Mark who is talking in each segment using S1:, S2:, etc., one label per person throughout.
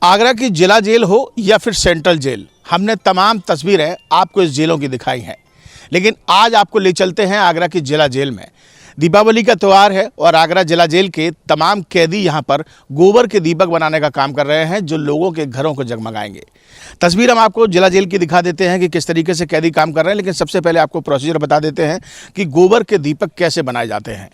S1: आगरा की जिला जेल हो या फिर सेंट्रल जेल, हमने तमाम तस्वीरें आपको इस जेलों की दिखाई हैं, लेकिन आज आपको ले चलते हैं आगरा की जिला जेल में। दीपावली का त्यौहार है और आगरा जिला जेल के तमाम कैदी यहाँ पर गोबर के दीपक बनाने का काम कर रहे हैं, जो लोगों के घरों को जगमगाएंगे। तस्वीर हम आपको जिला जेल की दिखा देते हैं कि किस तरीके से कैदी काम कर रहे हैं, लेकिन सबसे पहले आपको प्रोसीजर बता देते हैं कि गोबर के दीपक कैसे बनाए जाते हैं।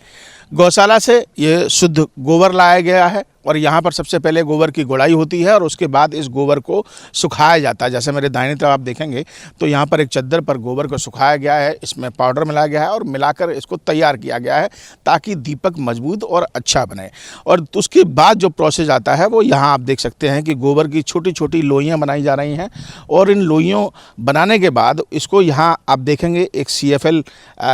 S1: गौशाला से ये शुद्ध गोबर लाया गया है और यहाँ पर सबसे पहले गोबर की गुड़ाई होती है और उसके बाद इस गोबर को सुखाया जाता है। जैसे मेरे दाहिने तरफ आप देखेंगे तो यहाँ पर एक चद्दर पर गोबर को सुखाया गया है, इसमें पाउडर मिलाया गया है और मिलाकर इसको तैयार किया गया है ताकि दीपक मजबूत और अच्छा बने। और उसके बाद जो प्रोसेस आता है वो यहाँ आप देख सकते हैं कि गोबर की छोटी छोटी लोइयाँ बनाई जा रही हैं और इन लोइयों बनाने के बाद इसको यहाँ आप देखेंगे एक CFL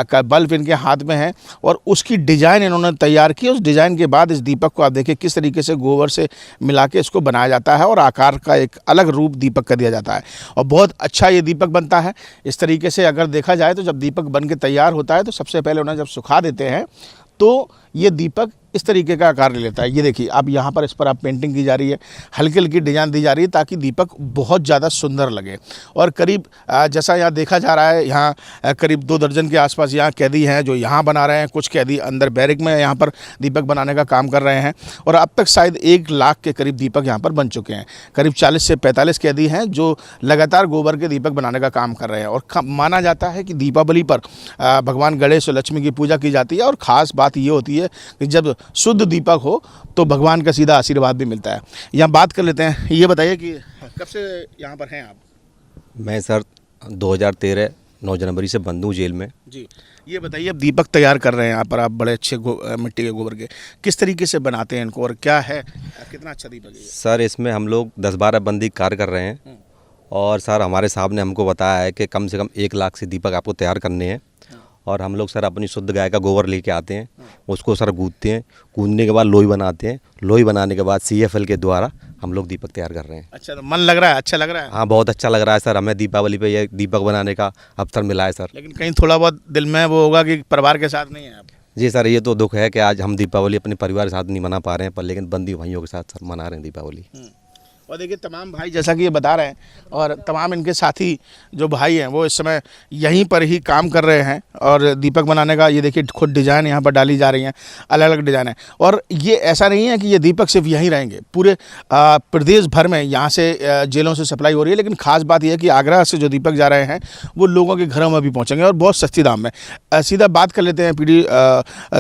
S1: का बल्ब इनके हाथ में है और उसकी डिज़ाइन इन्होंने तैयार की। उस डिज़ाइन के बाद इस दीपक को आप देखिए किस तरीके से गोबर से मिला के इसको बनाया जाता है और आकार का एक अलग रूप दीपक का दिया जाता है और बहुत अच्छा ये दीपक बनता है। इस तरीके से अगर देखा जाए तो जब दीपक बन के तैयार होता है तो सबसे पहले उन्हें जब सुखा देते हैं तो ये दीपक इस तरीके का आकार ले लेता है। ये देखिए अब यहाँ पर इस पर आप पेंटिंग की जा रही है, हल्की हल्की डिजाइन दी जा रही है ताकि दीपक बहुत ज़्यादा सुंदर लगे। और करीब जैसा यहाँ देखा जा रहा है, यहाँ करीब 2 दर्जन के आसपास यहाँ कैदी हैं जो यहाँ बना रहे हैं। कुछ कैदी अंदर बैरिक में यहाँ पर दीपक बनाने का काम कर रहे हैं और अब तक शायद 1 लाख के करीब दीपक यहाँ पर बन चुके हैं। करीब 40 से 45 कैदी हैं जो लगातार गोबर के दीपक बनाने का काम कर रहे हैं। और माना जाता है कि दीपावली पर भगवान गणेश और लक्ष्मी की पूजा की जाती है और ख़ास बात ये होती है कि जब शुद्ध दीपक हो तो भगवान का सीधा आशीर्वाद भी मिलता है। यहाँ बात कर लेते हैं, ये बताइए कि कब से यहाँ पर हैं आप?
S2: मैं सर 2013 9 जनवरी से बंद हूँ जेल में
S1: जी। ये बताइए अब दीपक तैयार कर रहे हैं यहाँ पर आप, बड़े अच्छे मिट्टी के गोबर के, किस तरीके से बनाते हैं इनको और क्या है, कितना अच्छा दीपक है?
S2: सर इसमें हम लोग 10-12 बंदी कार्य कर रहे हैं और सर हमारे साहब ने हमको बताया है कि कम से कम 1 लाख से दीपक आपको तैयार करने हैं। और हम लोग सर अपनी शुद्ध गाय का गोबर लेके आते हैं, उसको सर गूंथते हैं, गूंथने के बाद लोई बनाते हैं, लोई बनाने के बाद CFL के द्वारा हम लोग दीपक तैयार कर रहे हैं।
S1: अच्छा, तो मन लग रहा है, अच्छा लग रहा है?
S2: हाँ बहुत अच्छा लग रहा है सर, हमें दीपावली पे ये दीपक बनाने का अवसर मिला है सर।
S1: लेकिन कहीं थोड़ा बहुत दिल में वो होगा कि परिवार के साथ नहीं है आप?
S2: जी सर, ये तो दुख है कि आज हम दीपावली अपने परिवार के साथ नहीं मना पा रहे हैं, पर लेकिन बंदी भाइयों के साथ सर मना रहे हैं दीपावली।
S1: और देखिए तमाम भाई जैसा कि ये बता रहे हैं और तमाम इनके साथी जो भाई हैं वो इस समय यहीं पर ही काम कर रहे हैं और दीपक बनाने का ये देखिए खुद डिज़ाइन यहाँ पर डाली जा रही हैं, अलग अलग डिज़ाइन है। और ये ऐसा नहीं है कि ये दीपक सिर्फ यहीं रहेंगे, पूरे प्रदेश भर में यहाँ से जेलों से सप्लाई हो रही है। लेकिन ख़ास बात यह है कि आगरा से जो दीपक जा रहे हैं वो लोगों के घरों में भी पहुँचेंगे और बहुत सस्ती दाम में। सीधा बात कर लेते हैं, PD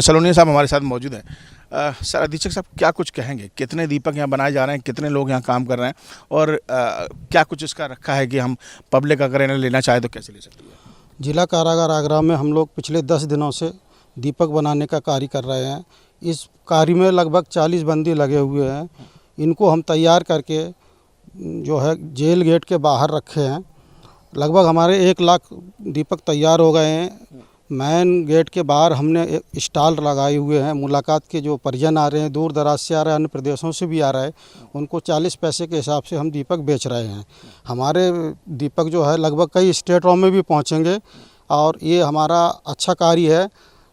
S1: सलोनिया साहब हमारे साथ मौजूद हैं। सर अधीक्षक साहब क्या कुछ कहेंगे, कितने दीपक यहाँ बनाए जा रहे हैं, कितने लोग यहाँ काम कर रहे हैं और क्या कुछ इसका रखा है कि हम पब्लिक अगर इन्हें लेना चाहे तो कैसे ले सकती है?
S3: जिला कारागार आगरा में हम लोग पिछले 10 दिनों से दीपक बनाने का कार्य कर रहे हैं। इस कार्य में लगभग 40 बंदी लगे हुए हैं। इनको हम तैयार करके जो है जेल गेट के बाहर रखे हैं। लगभग हमारे 1 लाख दीपक तैयार हो गए हैं। मैन गेट के बाहर हमने एक स्टॉल लगाए हुए हैं। मुलाकात के जो परिजन आ रहे हैं, दूर दराज से आ रहे हैं, अन्य प्रदेशों से भी आ रहे हैं, उनको 40 पैसे के हिसाब से हम दीपक बेच रहे हैं। हमारे दीपक जो है लगभग कई स्टेटों में भी पहुंचेंगे और ये हमारा अच्छा कार्य है।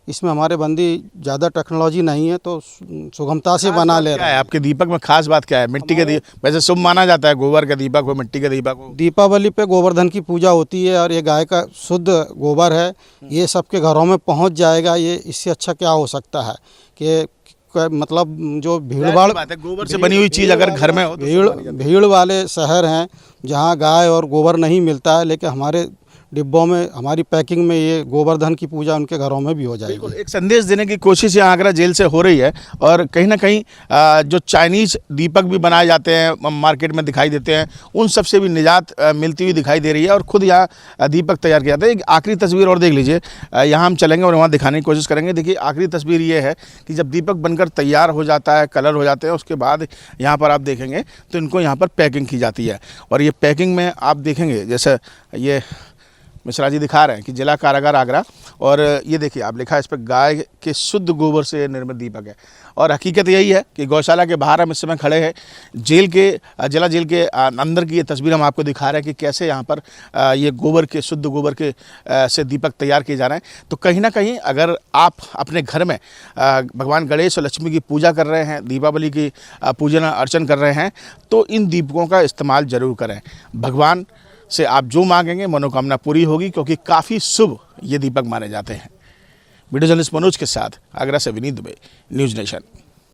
S3: इसमें हमारे बंदी ज़्यादा टेक्नोलॉजी नहीं है तो सुगमता से बना ले रहे हैं।
S1: आपके दीपक में खास बात क्या है? मिट्टी के दीपक वैसे शुभ माना जाता है, गोबर का दीपक हो, मिट्टी का दीपक हो।
S3: दीपावली पे गोवर्धन की पूजा होती है और ये गाय का शुद्ध गोबर है, ये सबके घरों में पहुंच जाएगा। ये इससे अच्छा क्या हो सकता है कि मतलब जो भीड़-भाड़
S1: बात है, गोबर से बनी हुई चीज़ अगर घर में हो तो
S3: भीड़ वाले शहर हैं जहाँ गाय और गोबर नहीं मिलता है, लेकिन हमारे डिब्बों में, हमारी पैकिंग में ये गोवर्धन की पूजा उनके घरों में भी हो जाएगी।
S1: एक संदेश देने की कोशिश यहाँ आगरा जेल से हो रही है और कहीं ना कहीं जो चाइनीज़ दीपक भी बनाए जाते हैं मार्केट में दिखाई देते हैं, उन सब से भी निजात मिलती हुई दिखाई दे रही है और ख़ुद यहाँ दीपक तैयार किया जाता है। एक आखिरी तस्वीर और देख लीजिए, यहाँ हम चलेंगे और वहाँ दिखाने की कोशिश करेंगे। देखिए आखिरी तस्वीर ये है कि जब दीपक बनकर तैयार हो जाता है, कलर हो जाते हैं, उसके बाद यहाँ पर आप देखेंगे तो इनको यहाँ पर पैकिंग की जाती है और ये पैकिंग में आप देखेंगे जैसे ये मिश्रा जी दिखा रहे हैं कि जिला कारागार आगरा और ये देखिए आप लिखा है इस पर गाय के शुद्ध गोबर से निर्मित दीपक है और हकीकत यही है कि गौशाला के बाहर हम इस समय खड़े हैं। जेल के जिला जेल के अंदर की ये तस्वीर हम आपको दिखा रहे हैं कि कैसे यहाँ पर ये गोबर के शुद्ध गोबर के से दीपक तैयार किए जा रहे हैं। तो कहीं ना कहीं अगर आप अपने घर में भगवान गणेश और लक्ष्मी की पूजा कर रहे हैं, दीपावली की पूजन अर्चन कर रहे हैं, तो इन दीपकों का इस्तेमाल ज़रूर करें। भगवान से आप जो मांगेंगे मनोकामना पूरी होगी, क्योंकि काफ़ी शुभ ये दीपक माने जाते हैं। वीडियो जर्नलिस्ट मनोज के साथ आगरा से विनीत दुबे, न्यूज़ नेशन।